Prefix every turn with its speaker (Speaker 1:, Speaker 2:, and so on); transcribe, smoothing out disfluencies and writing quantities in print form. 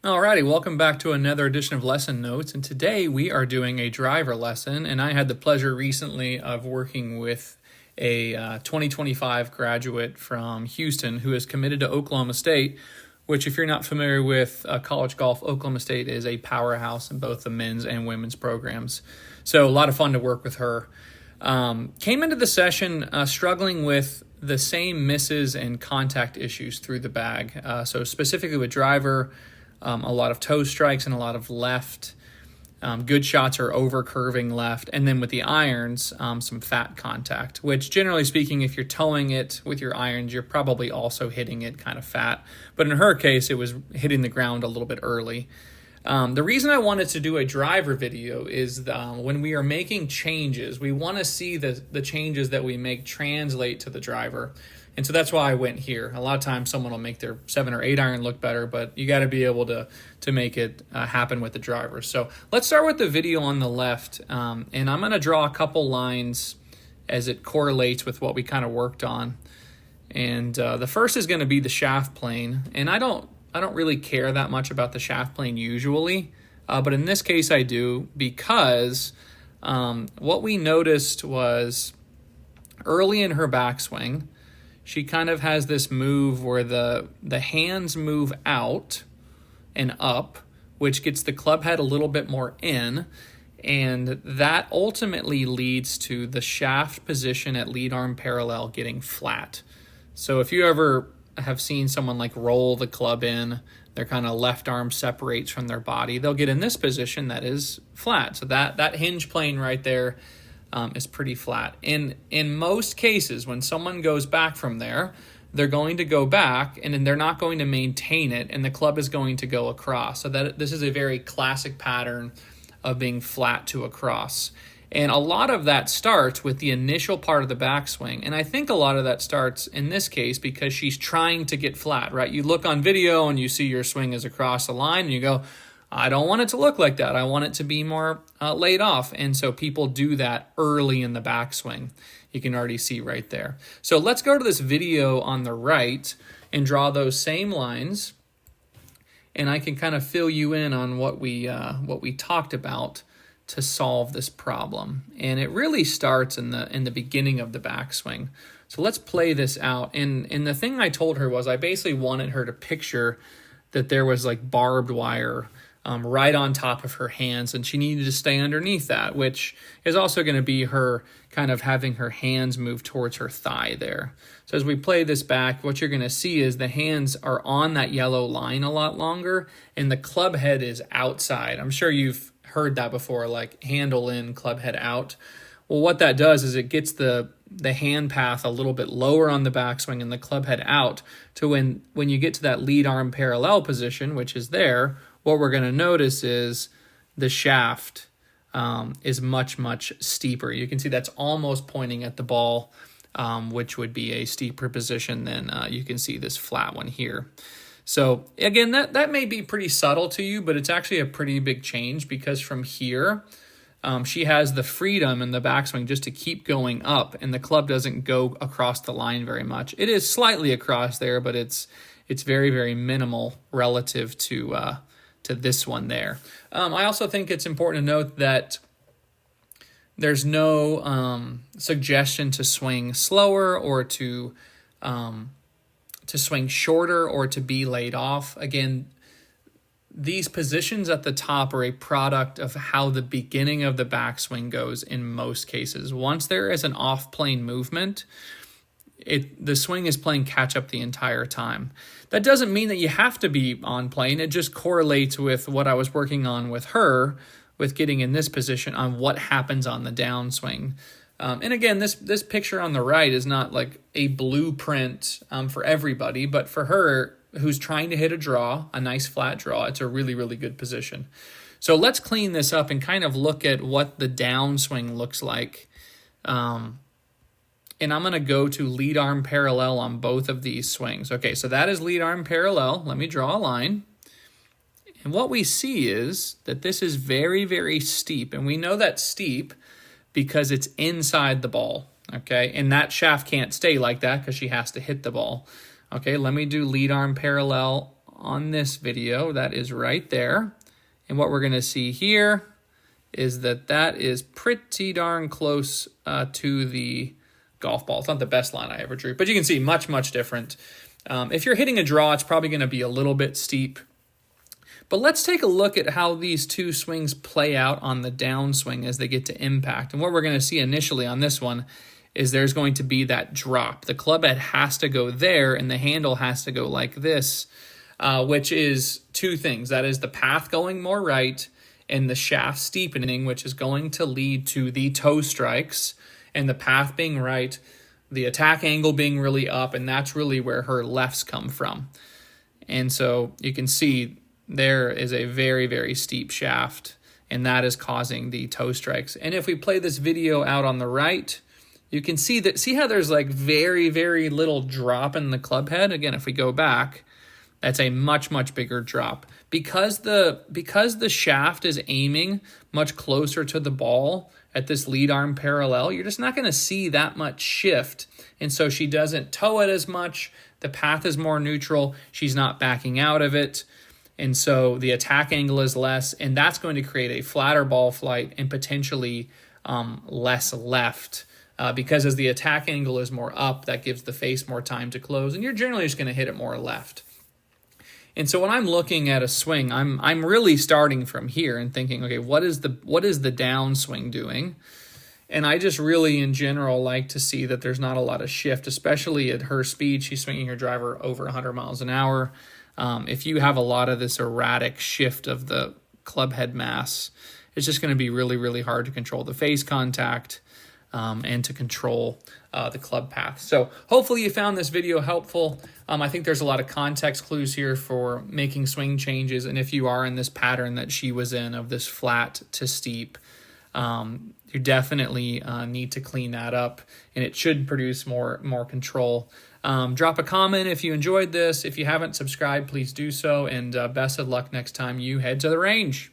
Speaker 1: Alrighty, welcome back to another edition of Lesson Notes, and today we are doing a driver lesson, and I had the pleasure recently of working with a 2025 graduate from Houston who is committed to Oklahoma State, which if you're not familiar with college golf, Oklahoma State is a powerhouse in both the men's and women's programs. So a lot of fun to work with her. Came into the session struggling with the same misses and contact issues through the bag. So specifically with driver, a lot of toe strikes and a lot of left. Good shots are over curving left. And then with the irons, some fat contact, which generally speaking, if you're towing it with your irons, you're probably also hitting it kind of fat. But in her case, it was hitting the ground a little bit early. The reason I wanted to do a driver video is when we are making changes, we want to see the changes that we make translate to the driver. And so that's why I went here. A lot of times someone will make their 7 or 8 iron look better, but you got to be able to make it happen with the driver. So let's start with the video on the left. And I'm going to draw a couple lines as it correlates with what we kind of worked on. And the first is going to be the shaft plane. And I don't really care that much about the shaft plane usually, but in this case I do, because what we noticed was early in her backswing, she kind of has this move where the hands move out and up, which gets the club head a little bit more in, and that ultimately leads to the shaft position at lead arm parallel getting flat. So if you ever have seen someone like roll the club in, their kind of left arm separates from their body, they'll get in this position that is flat. So that hinge plane right there is pretty flat. In most cases, when someone goes back from there, they're going to go back and then they're not going to maintain it, and the club is going to go across. So that this is a very classic pattern of being flat to across. And a lot of that starts with the initial part of the backswing. And I think a lot of that starts in this case because she's trying to get flat, right? You look on video and you see your swing is across the line and you go, I don't want it to look like that. I want it to be more laid off. And so people do that early in the backswing. You can already see right there. So let's go to this video on the right and draw those same lines. And I can kind of fill you in on what we talked about to solve this problem. And it really starts in the beginning of the backswing. So let's play this out. And the thing I told her was I basically wanted her to picture that there was like barbed wire right on top of her hands, and she needed to stay underneath that, which is also going to be her kind of having her hands move towards her thigh there. So as we play this back, what you're going to see is the hands are on that yellow line a lot longer, and the club head is outside. I'm sure you've heard that before, like handle in, club head out. Well, what that does is it gets the hand path a little bit lower on the backswing and the club head out to when you get to that lead arm parallel position, which is there, what we're going to notice is the shaft is much, much steeper. You can see that's almost pointing at the ball, which would be a steeper position than you can see this flat one here. So again, that may be pretty subtle to you, but it's actually a pretty big change because from here, she has the freedom in the backswing just to keep going up, and the club doesn't go across the line very much. It is slightly across there, but it's very, very minimal relative to this one there. I also think it's important to note that there's no suggestion to swing slower or to swing shorter or to be laid off. Again, these positions at the top are a product of how the beginning of the backswing goes in most cases. Once there is an off-plane movement, the swing is playing catch-up the entire time. That doesn't mean that you have to be on plane. It just correlates with what I was working on with her, with getting in this position on what happens on the downswing. And again, this picture on the right is not like a blueprint for everybody, but for her, who's trying to hit a draw, a nice flat draw, it's a really, really good position. So let's clean this up and kind of look at what the downswing looks like. And I'm going to go to lead arm parallel on both of these swings. Okay, so that is lead arm parallel. Let me draw a line. And what we see is that this is very, very steep. And we know that's steep because it's inside the ball, okay? And that shaft can't stay like that because she has to hit the ball. Okay, let me do lead arm parallel on this video. That is right there. And what we're going to see here is that is pretty darn close to the golf ball. It's not the best line I ever drew, but you can see much, much different. If you're hitting a draw, it's probably going to be a little bit steep. But let's take a look at how these two swings play out on the downswing as they get to impact. And what we're going to see initially on this one is there's going to be that drop. The club head has to go there, and the handle has to go like this, which is two things. That is the path going more right and the shaft steepening, which is going to lead to the toe strikes, and the path being right, the attack angle being really up, and that's really where her lefts come from. And so you can see there is a very, very steep shaft, and that is causing the toe strikes. And if we play this video out on the right, you can see how there's like very, very little drop in the club head. Again, if we go back, that's a much, much bigger drop. Because the shaft is aiming much closer to the ball at this lead arm parallel, you're just not going to see that much shift. And so she doesn't toe it as much. The path is more neutral. She's not backing out of it. And so the attack angle is less, and that's going to create a flatter ball flight and potentially less left. Because as the attack angle is more up, that gives the face more time to close, and you're generally just going to hit it more left. And so when I'm looking at a swing, I'm really starting from here and thinking, okay, what is the downswing doing? And I just really, in general, like to see that there's not a lot of shift, especially at her speed. She's swinging her driver over 100 miles an hour. If you have a lot of this erratic shift of the club head mass, it's just going to be really, really hard to control the face contact and to control the club path. So hopefully you found this video helpful. I think there's a lot of context clues here for making swing changes. And if you are in this pattern that she was in of this flat to steep, you definitely need to clean that up, and it should produce more control. Drop a comment if you enjoyed this. If you haven't subscribed, please do so, and best of luck next time you head to the range.